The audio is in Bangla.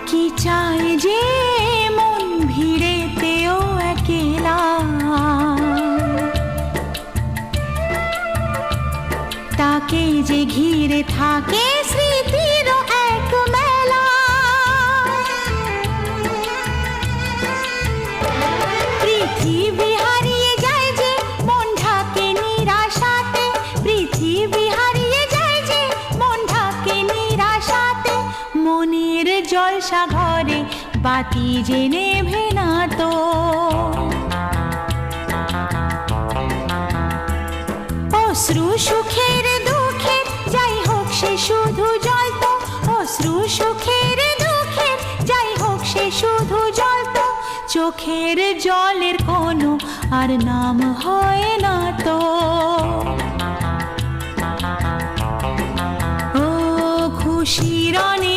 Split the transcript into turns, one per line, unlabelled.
কি চায় যে মন ভিড়েতেও একেলা, তাকে যে ঘিরে থাকে স্মৃতির এক মেলা। পৃথিবী হারিয়ে যায় যে মন ঢাকে নিরাশাতে, পৃথিবী হারিয়ে যায় যে মন ঢাকে নিরাশাতে। মনের জলসা ঘরে বাতি যে নেভে না তো, অশ্রু সুখের দুঃখের যাই হোক সে শুধু জ্বলতো, অশ্রু সুখের দুঃখের যাই হোক সে শুধু জ্বলতো। চোখের জলের কোনো আর নাম হয় না তো। ও খুশির অনেক